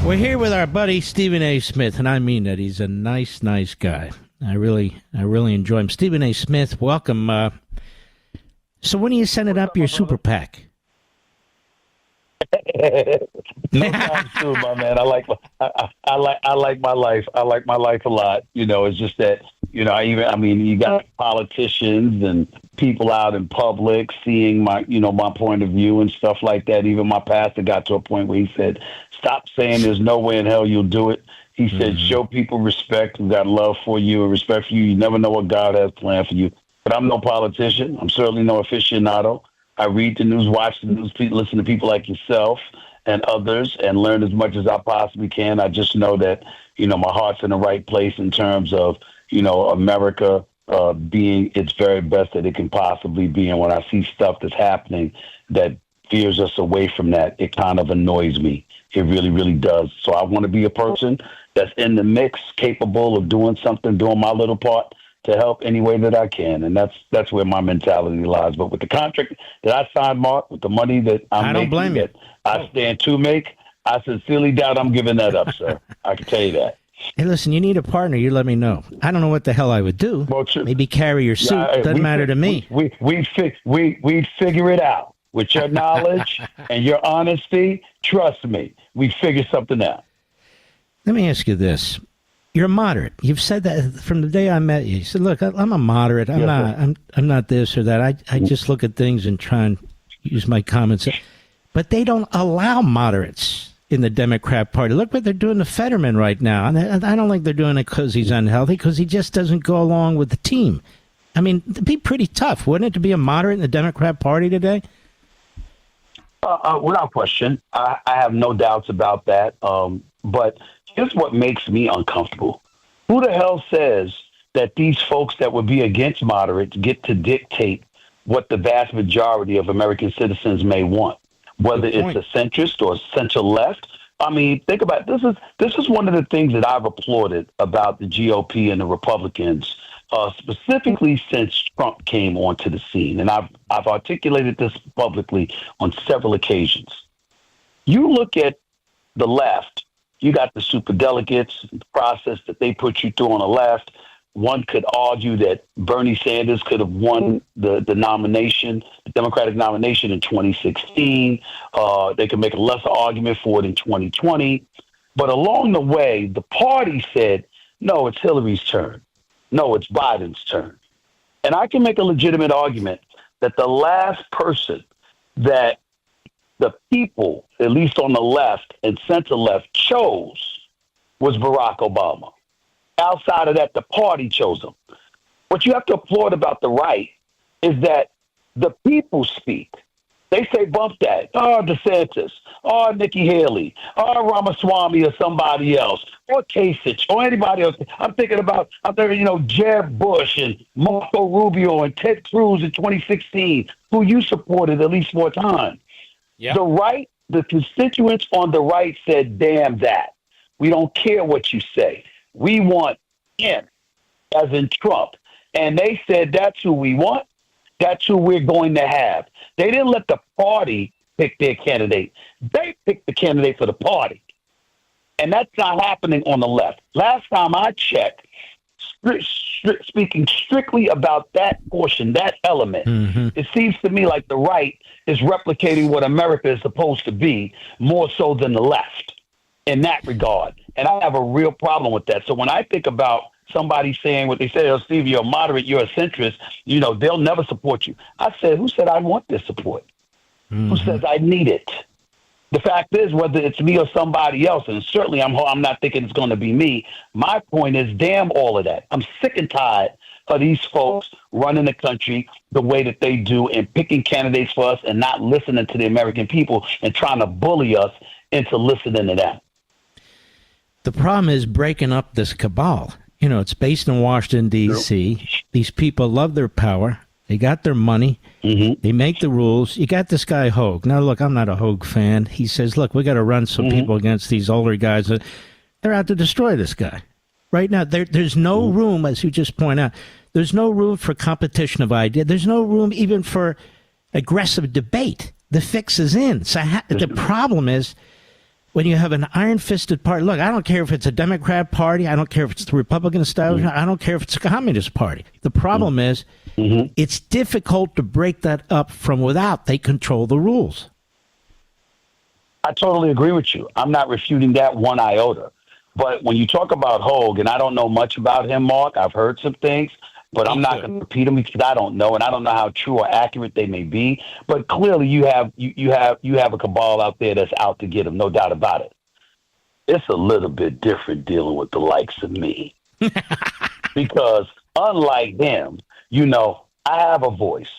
We're here with our buddy Stephen A. Smith, and I mean that. He's a nice guy. I really enjoy him. Stephen A. Smith, welcome. So when are you sending up your super PAC? No time soon, my man. I like my life. I like my life a lot. You know, it's just that, you know, you got politicians and people out in public seeing my point of view and stuff like that. Even my pastor got to a point where he said, "Stop saying there's no way in hell you'll do it." He said, "Show people respect. We've got love for you and respect for you. You never know what God has planned for you." But I'm no politician. I'm certainly no aficionado. I read the news, watch the news, listen to people like yourself and others, and learn as much as I possibly can. I just know that, you know, my heart's in the right place in terms of, you know, America being its very best that it can possibly be. And when I see stuff that's happening that veers us away from that, it kind of annoys me. It really, really does. So I want to be a person that's in the mix, capable of doing something, doing my little part to help any way that I can. And that's where my mentality lies. But with the contract that I signed, Mark, with the money that I don't blame you. I stand to make, I sincerely doubt I'm giving that up, sir. I can tell you that. Hey, listen, you need a partner. You let me know. I don't know what the hell I would do. Well, maybe carry your suit. Doesn't matter to me. We'd figure it out. With your knowledge and your honesty, trust me, we'd figure something out. Let me ask you this. You're a moderate. You've said that from the day I met you. You said, "Look, I'm a moderate. I'm not this or that. I just look at things and try and use my common sense." But they don't allow moderates in the Democrat Party. Look what they're doing to Fetterman right now. And I don't think they're doing it because he's unhealthy, because he just doesn't go along with the team. I mean, it'd be pretty tough, wouldn't it, to be a moderate in the Democrat Party today? Without question. I have no doubts about that. But here's what makes me uncomfortable. Who the hell says that these folks that would be against moderates get to dictate what the vast majority of American citizens may want, whether it's a centrist or center left? I mean, think about it. This is one of the things that I've applauded about the GOP and the Republicans, specifically since Trump came onto the scene. And I've articulated this publicly on several occasions. You look at the left, you got the superdelegates, the process that they put you through on the left. One could argue that Bernie Sanders could have won the nomination, the Democratic nomination in 2016. They could make a lesser argument for it in 2020. But along the way, the party said, no, it's Hillary's turn. No, it's Biden's turn. And I can make a legitimate argument that the last person that the people, at least on the left and center left, chose was Barack Obama. Outside of that, the party chose him. What you have to applaud about the right is that the people speak. They say, bump that. Oh, DeSantis. Oh, Nikki Haley. Oh, Ramaswamy or somebody else. Or Kasich or anybody else. I'm thinking, Jeb Bush and Marco Rubio and Ted Cruz in 2016, who you supported at least 4 times. Yep. The right, the constituents on the right said, damn that. We don't care what you say. We want him, as in Trump. And they said, that's who we want. That's who we're going to have. They didn't let the party pick their candidate. They picked the candidate for the party. And that's not happening on the left. Last time I checked, speaking strictly about that portion, that element, it seems to me like the right is replicating what America is supposed to be more so than the left in that regard. And I have a real problem with that. So when I think about somebody saying what they say, oh, Steve, you're a moderate, you're a centrist, they'll never support you. I said, who said I want this support? Who says I need it? The fact is, whether it's me or somebody else, and certainly I'm not thinking it's going to be me, my point is, damn all of that. I'm sick and tired of these folks running the country the way that they do and picking candidates for us and not listening to the American people and trying to bully us into listening to that. The problem is breaking up this cabal. It's based in Washington, D.C. These people love their power. They got their money. They make the rules. You got this guy, Hogue. Now, look, I'm not a Hogue fan. He says, look, we got to run some people against these older guys. They're out to destroy this guy. Right now, there's no room, as you just point out, there's no room for competition of ideas. There's no room even for aggressive debate. The fix is in. So the problem is, when you have an iron-fisted party, look, I don't care if it's a Democrat party, I don't care if it's the Republican establishment, I don't care if it's a Communist party. The problem is it's difficult to break that up from without. They control the rules. I totally agree with you. I'm not refuting that one iota. But when you talk about Hogue, and I don't know much about him, Mark, I've heard some things, but I'm not going to repeat them because I don't know, and I don't know how true or accurate they may be. But clearly, you have a cabal out there that's out to get him, no doubt about it. It's a little bit different dealing with the likes of me because unlike him, I have a voice.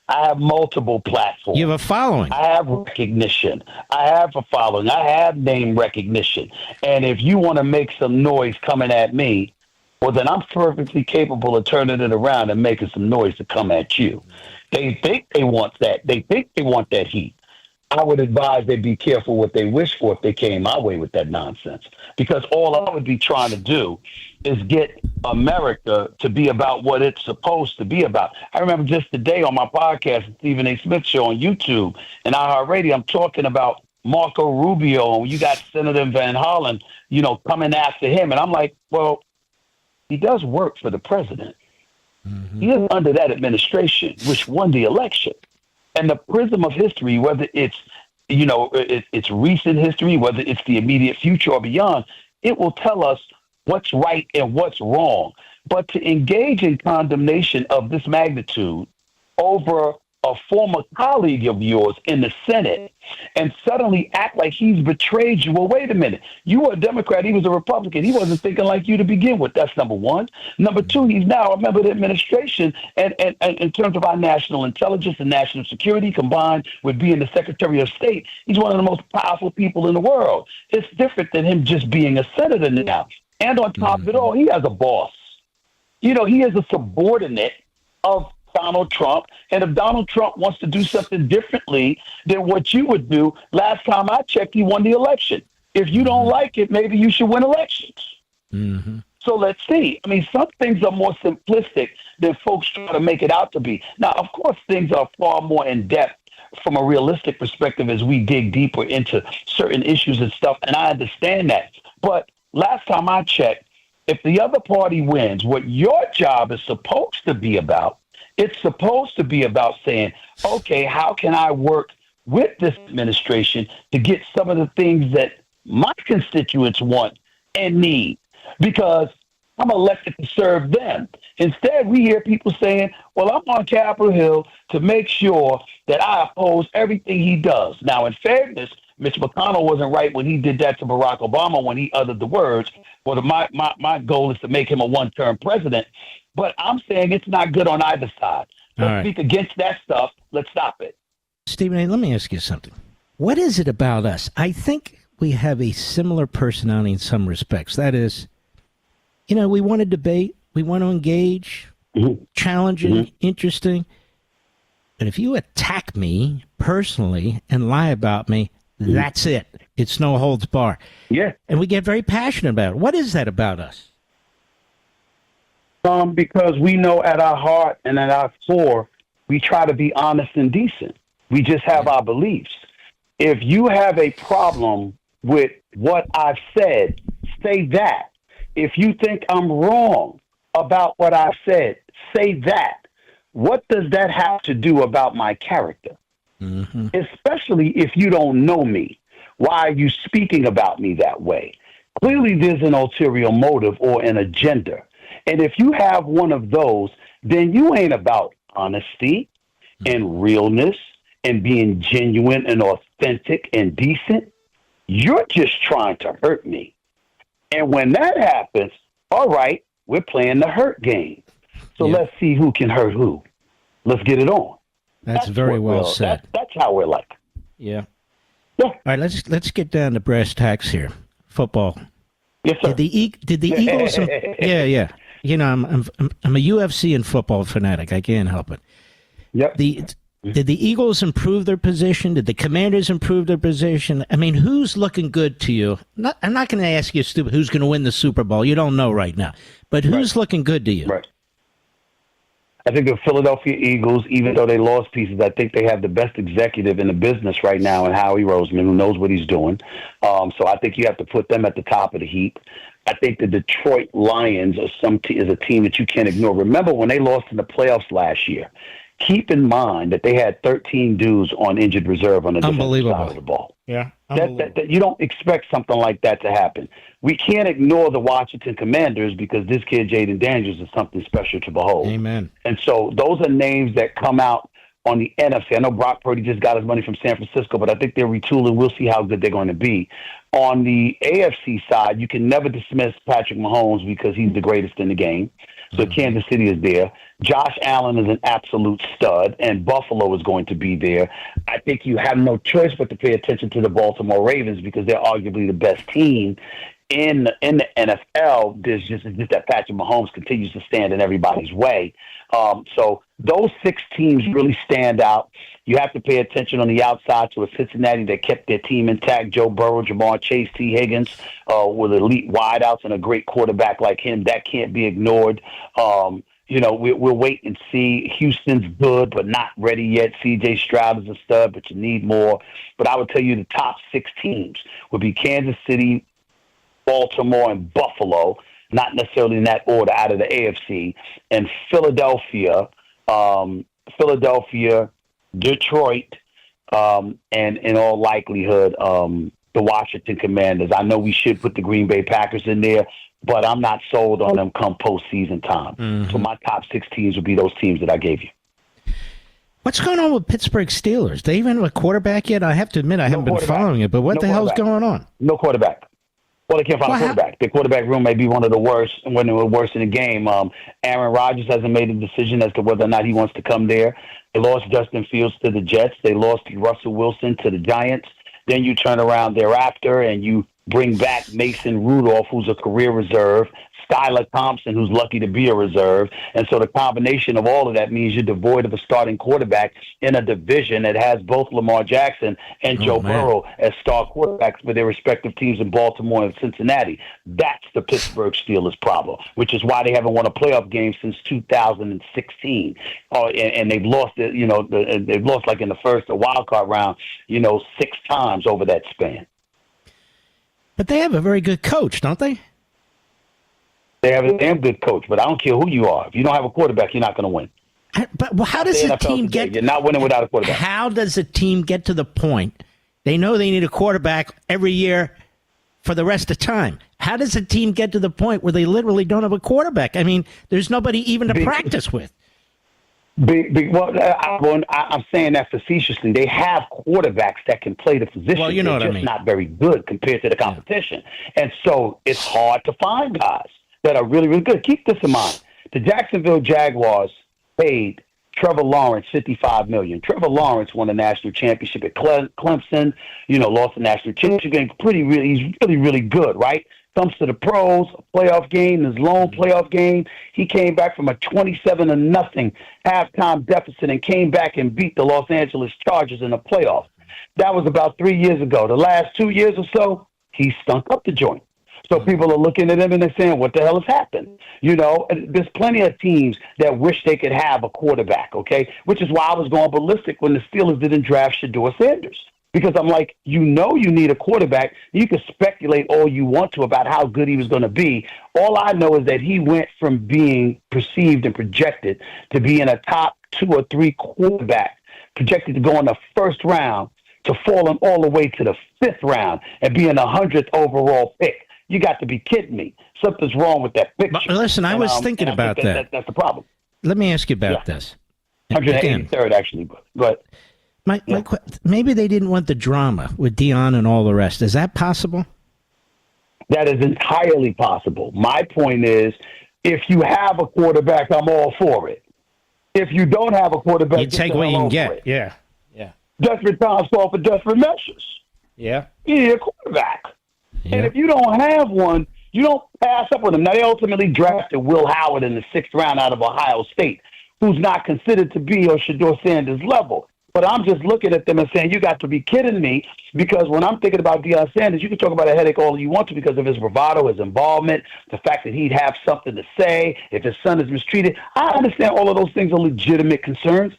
I have multiple platforms. You have a following. I have recognition. I have a following. I have name recognition. And if you want to make some noise coming at me, well, then I'm perfectly capable of turning it around and making some noise to come at you. They think they want that. They think they want that heat. I would advise they be careful what they wish for if they came my way with that nonsense. Because all I would be trying to do is get America to be about what it's supposed to be about. I remember just today on my podcast, the Stephen A. Smith Show on YouTube and iHeartRadio, I'm talking about Marco Rubio, and you got Senator Van Hollen, coming after him. And I'm like, well, he does work for the president. He is under that administration, which won the election. And the prism of history, whether it's, it's recent history, whether it's the immediate future or beyond, it will tell us what's right and what's wrong. But to engage in condemnation of this magnitude over a former colleague of yours in the Senate and suddenly act like he's betrayed you. Well, wait a minute. You were a Democrat. He was a Republican. He wasn't thinking like you to begin with. That's number one. Number two, he's now a member of the administration. And in terms of our national intelligence and national security combined with being the Secretary of State, he's one of the most powerful people in the world. It's different than him just being a senator now. And on top of it all, he has a boss. He is a subordinate of Donald Trump. And if Donald Trump wants to do something differently than what you would do, last time I checked, he won the election. If you don't like it, maybe you should win elections. So let's see. I mean, some things are more simplistic than folks try to make it out to be. Now, of course, things are far more in depth from a realistic perspective as we dig deeper into certain issues and stuff. And I understand that. But last time I checked, if the other party wins, what your job is supposed to be about, it's supposed to be about saying, okay, how can I work with this administration to get some of the things that my constituents want and need? Because I'm elected to serve them. Instead, we hear people saying, well, I'm on Capitol Hill to make sure that I oppose everything he does. Now, in fairness, Mitch McConnell wasn't right when he did that to Barack Obama when he uttered the words, well, my goal is to make him a one-term president. But I'm saying it's not good on either side. Let's speak against that stuff. Let's stop it. Stephen, let me ask you something. What is it about us? I think we have a similar personality in some respects. That is, we want to debate. We want to engage, challenging, interesting. And if you attack me personally and lie about me, that's it. It's no holds bar. Yeah. And we get very passionate about it. What is that about us? Because we know at our heart and at our core, we try to be honest and decent. We just have our beliefs. If you have a problem with what I've said, say that. If you think I'm wrong about what I've said, say that. What does that have to do about my character? Especially if you don't know me. Why are you speaking about me that way? Clearly, there's an ulterior motive or an agenda. And if you have one of those, then you ain't about honesty and realness and being genuine and authentic and decent. You're just trying to hurt me. And when that happens, all right, we're playing the hurt game. So let's see who can hurt who. Let's get it on. That's very well said. That's how we're like. Yeah. All right, let's get down to brass tacks here. Football. Yes, sir. Did the Eagles? Yeah. I'm a UFC and football fanatic. I can't help it. Yep. Did the Eagles improve their position? Did the Commanders improve their position? I mean, who's looking good to you? I'm not going to ask you, stupid, who's going to win the Super Bowl. You don't know right now. But who's looking good to you? Right. I think the Philadelphia Eagles, even though they lost pieces, I think they have the best executive in the business right now in Howie Roseman, who knows what he's doing. So I think you have to put them at the top of the heap. I think the Detroit Lions is a team that you can't ignore. Remember when they lost in the playoffs last year? Keep in mind that they had 13 dudes on injured reserve on the defensive side of the ball. Yeah, that you don't expect something like that to happen. We can't ignore the Washington Commanders because this kid, Jaden Daniels, is something special to behold. Amen. And so those are names that come out on the NFC. I know Brock Purdy just got his money from San Francisco, but I think they're retooling. We'll see how good they're going to be. On the AFC side, you can never dismiss Patrick Mahomes because he's the greatest in the game. So Kansas City is there. Josh Allen is an absolute stud, and Buffalo is going to be there. I think you have no choice but to pay attention to the Baltimore Ravens because they're arguably the best team in the NFL. There's just that Patrick Mahomes continues to stand in everybody's way. So those 6 teams really stand out. You have to pay attention on the outside to a Cincinnati that kept their team intact. Joe Burrow, Jamar Chase, T. Higgins, with elite wideouts and a great quarterback like him. That can't be ignored. We'll wait and see. Houston's good, but not ready yet. C.J. Stroud is a stud, but you need more. But I would tell you the top 6 teams would be Kansas City, Baltimore, and Buffalo, not necessarily in that order out of the AFC, and Philadelphia, Detroit, and in all likelihood, the Washington Commanders. I know we should put the Green Bay Packers in there, but I'm not sold on them come postseason time. Mm-hmm. So my top 6 teams would be those teams that I gave you. What's going on with Pittsburgh Steelers? They even have a quarterback yet? I have to admit I haven't been following it, but what the hell's going on? No quarterback. Well, they can't find a quarterback. Their quarterback room may be one of the worst when they were worst in the game. Aaron Rodgers hasn't made a decision as to whether or not he wants to come there. They lost Justin Fields to the Jets. They lost Russell Wilson to the Giants. Then you turn around thereafter and you bring back Mason Rudolph, who's a career reserve, Skylar Thompson, who's lucky to be a reserve. And so the combination of all of that means you're devoid of a starting quarterback in a division that has both Lamar Jackson and Joe Burrow as star quarterbacks for their respective teams in Baltimore and Cincinnati. That's the Pittsburgh Steelers problem, which is why they haven't won a playoff game since 2016. And they've lost they've lost like in the first wild card round, 6 times over that span. But they have a very good coach, don't they? They have a damn good coach, but I don't care who you are. If you don't have a quarterback, you're not going to win. But how does a team get? You're not winning without a quarterback. How does a team get to the point they know they need a quarterback every year for the rest of the time? How does a team get to the point where they literally don't have a quarterback? I mean, there's nobody even to practice with. I'm saying that facetiously. They have quarterbacks that can play the position. Well, you know They're what I mean. Not very good compared to the competition. Yeah. And so it's hard to find guys that are really, really good. Keep this in mind. The Jacksonville Jaguars paid Trevor Lawrence $55 million. Trevor Lawrence won a national championship at Clemson, lost the national championship game. He's really, really good, right? Comes to the pros, a playoff game, his lone playoff game. He came back from a 27-0 halftime deficit and came back and beat the Los Angeles Chargers in the playoffs. That was about 3 years ago. The last 2 years or so, he stunk up the joint. So people are looking at him and they're saying, what the hell has happened? There's plenty of teams that wish they could have a quarterback, okay? Which is why I was going ballistic when the Steelers didn't draft Shedeur Sanders. Because I'm like, you need a quarterback. You can speculate all you want to about how good he was going to be. All I know is that he went from being perceived and projected to being a top 2 or 3 quarterback, projected to go in the first round, to falling all the way to the 5th round and being the 100th overall pick. You got to be kidding me. Something's wrong with that picture. But listen, I was thinking about that. That's the problem. Let me ask you about this. 183rd, actually. But go ahead. Maybe they didn't want the drama with Dion and all the rest. Is that possible? That is entirely possible. My point is, if you have a quarterback, I'm all for it. If you don't have a quarterback, you take what you can get. Yeah. Desperate times call for desperate measures. Yeah. You need a quarterback. Yeah. And if you don't have one, you don't pass up with him. Now, they ultimately drafted Will Howard in the 6th round out of Ohio State, who's not considered to be on Shedeur Sanders' level. But I'm just looking at them and saying, you got to be kidding me, because when I'm thinking about Deion Sanders, you can talk about a headache all you want to because of his bravado, his involvement, the fact that he'd have something to say if his son is mistreated. I understand all of those things are legitimate concerns.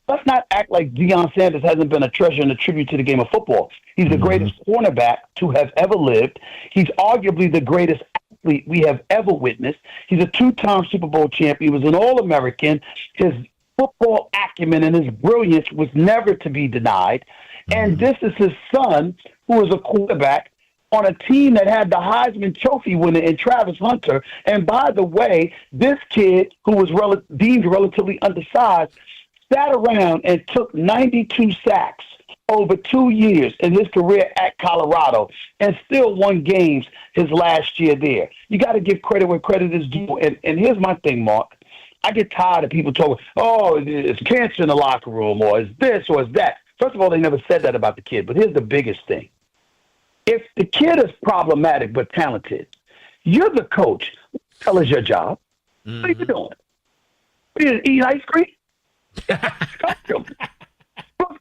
Let's not act like Deion Sanders hasn't been a treasure and a tribute to the game of football. He's the greatest cornerback to have ever lived. He's arguably the greatest athlete we have ever witnessed. He's a 2-time Super Bowl champion. He was an All-American. His football acumen and his brilliance was never to be denied. And this is his son, who is a quarterback on a team that had the Heisman Trophy winner in Travis Hunter. And by the way, this kid, who was deemed relatively undersized, sat around and took 92 sacks over 2 years in his career at Colorado and still won games his last year there. You got to give credit where credit is due. And here's my thing, Mark. I get tired of people talking, oh, it's cancer in the locker room, or it's this, or it's that. First of all, they never said that about the kid. But here's the biggest thing. If the kid is problematic but talented, you're the coach. What the hell is your job? What are you doing? What are you eating ice cream? Coach him.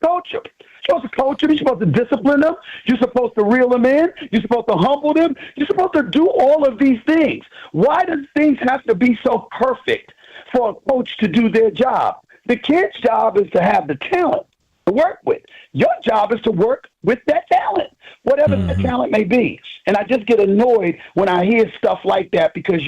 Coach him. You're supposed to coach him. You're supposed to discipline him. You're supposed to reel him in. You're supposed to humble them. You're supposed to do all of these things. Why does things have to be so perfect for a coach to do their job? The kid's job is to have the talent to work with. Your job is to work with that talent, whatever that talent may be. And I just get annoyed when I hear stuff like that, because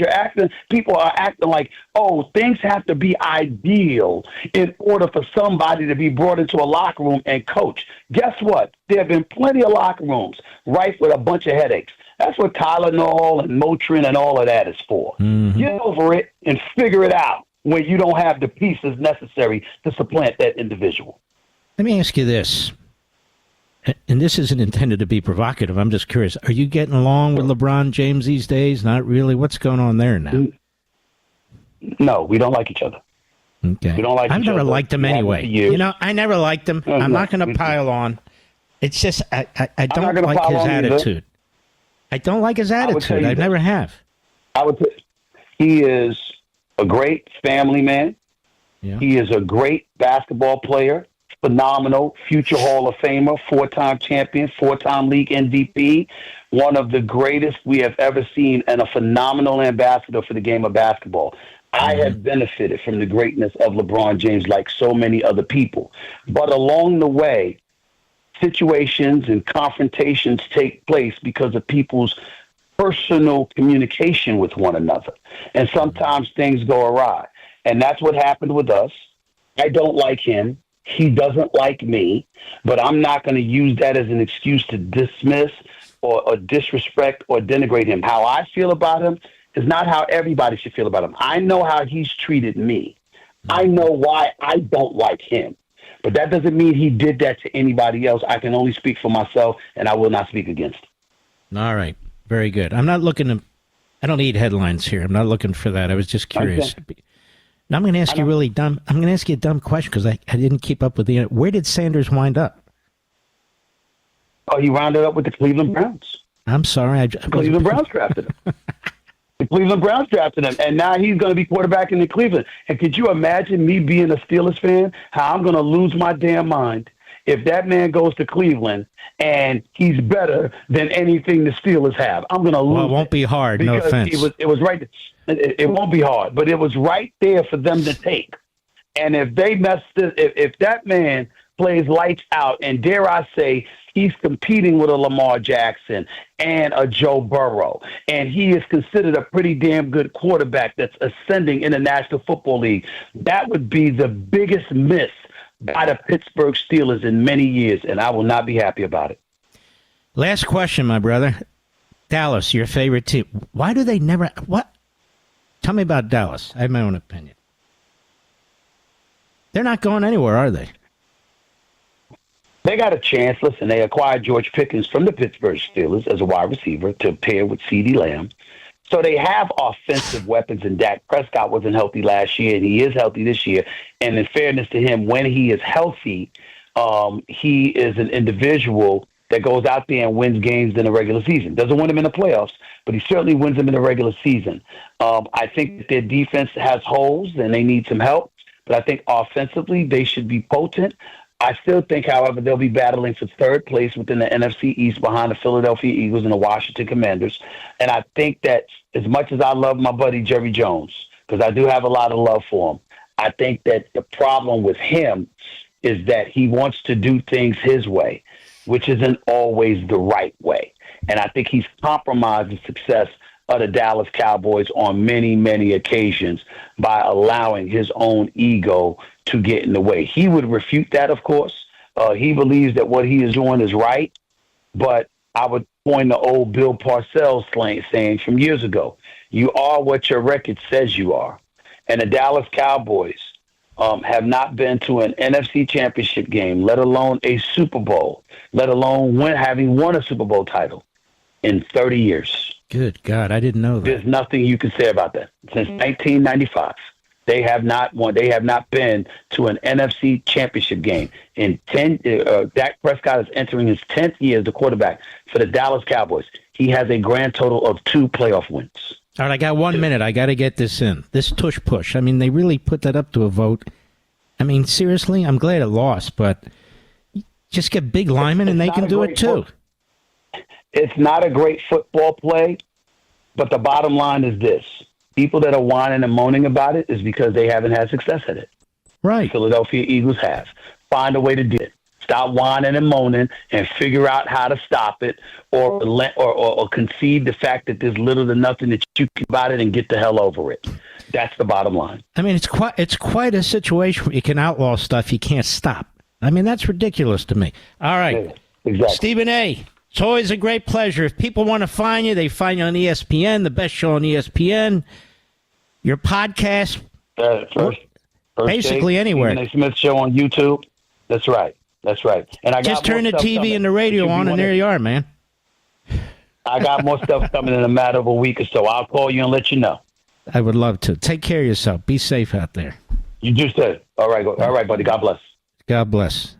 people are acting like, oh, things have to be ideal in order for somebody to be brought into a locker room and coach. Guess what? There have been plenty of locker rooms rife with a bunch of headaches. That's what Tylenol and Motrin and all of that is for. Get over it and figure it out when you don't have the pieces necessary to supplant that individual. Let me ask you this, and this isn't intended to be provocative. I'm just curious. Are you getting along with LeBron James these days? Not really. What's going on there now? No, we don't like each other. Okay. We don't like I've each never other. liked him anyway. You know, I never liked him. I'm not going to pile on. It's just I don't like his attitude. I don't like his attitude. I never have. I would say he is a great family man. Yeah. He is a great basketball player. Phenomenal, future Hall of Famer, 4-time champion, 4-time league MVP, one of the greatest we have ever seen, and a phenomenal ambassador for the game of basketball. I have benefited from the greatness of LeBron James like so many other people. But along the way, situations and confrontations take place because of people's personal communication with one another. And sometimes things go awry. And that's what happened with us. I don't like him. He doesn't like me, but I'm not going to use that as an excuse to dismiss or disrespect or denigrate him. How I feel about him is not how everybody should feel about him. I know how he's treated me. I know why I don't like him. But that doesn't mean he did that to anybody else. I can only speak for myself, and I will not speak against him. All right. Very good. I'm not looking to – I don't need headlines here. I'm not looking for that. I was just curious. Okay. Now, I'm going to ask you I'm going to ask you a dumb question because I didn't keep up with the – where did Sanders wind up? Oh, he wound up with the Cleveland Browns. I'm sorry. The Cleveland Browns drafted him. The Cleveland Browns drafted him, and now he's going to be quarterbacking in Cleveland. And could you imagine me being a Steelers fan, how I'm going to lose my damn mind if that man goes to Cleveland and he's better than anything the Steelers have? I'm going to lose. Well, it won't be hard. No offense. It was right. It won't be hard, but it was right there for them to take. And if they if that man plays lights out, and dare I say, he's competing with a Lamar Jackson and a Joe Burrow, and he is considered a pretty damn good quarterback that's ascending in the National Football League, that would be the biggest miss by the Pittsburgh Steelers in many years, and I will not be happy about it. Last question, my brother. Dallas, your favorite team. Why do they never – what? Tell me about Dallas. I have my own opinion. They're not going anywhere, are they? They got a chance. Listen, they acquired George Pickens from the Pittsburgh Steelers as a wide receiver to pair with CeeDee Lamb. So they have offensive weapons, and Dak Prescott wasn't healthy last year, and he is healthy this year. And in fairness to him, when he is healthy, he is an individual that goes out there and wins games in the regular season. Doesn't win them in the playoffs, but he certainly wins them in the regular season. I think that their defense has holes, and they need some help. But I think offensively, they should be potent. I still think, however, they'll be battling for third place within the NFC East behind the Philadelphia Eagles and the Washington Commanders. And I think that as much as I love my buddy Jerry Jones, because I do have a lot of love for him, I think that the problem with him is that he wants to do things his way, which isn't always the right way. And I think he's compromised the success of the Dallas Cowboys on many, many occasions by allowing his own ego to get in the way. He would refute that, of course. He believes that what he is doing is right, but I would point the old Bill Parcells saying from years ago, you are what your record says you are. And the Dallas Cowboys have not been to an NFC championship game, let alone a Super Bowl, let alone having won a Super Bowl title in 30 years. Good God, I didn't know that. There's nothing you can say about that. Since 1995, they have not won. They have not been to an NFC championship game. In Dak Prescott is entering his 10th year as the quarterback for the Dallas Cowboys. He has a grand total of 2 playoff wins. All right, I got 1 minute. I got to get this in. This tush push. I mean, they really put that up to a vote. I mean, seriously, I'm glad it lost, but just get big linemen and they can do it too. It's not a great football play, but the bottom line is this. People that are whining and moaning about it is because they haven't had success at it. Right. Philadelphia Eagles have. Find a way to do it. Stop whining and moaning and figure out how to stop it or concede the fact that there's little to nothing that you can about it and get the hell over it. That's the bottom line. I mean, it's quite a situation where you can outlaw stuff you can't stop. I mean, that's ridiculous to me. All right. Yeah, exactly. Stephen A., it's always a great pleasure. If people want to find you, they find you on ESPN, the best show on ESPN, your podcast, first basically take, anywhere. Stephen A. Smith Show on YouTube. That's right. That's right. And I just turn the TV and the radio on, and there you are, man. I got more stuff coming in a matter of a week or so. I'll call you and let you know. I would love to. Take care of yourself. Be safe out there. You just said. All right, buddy. God bless. God bless.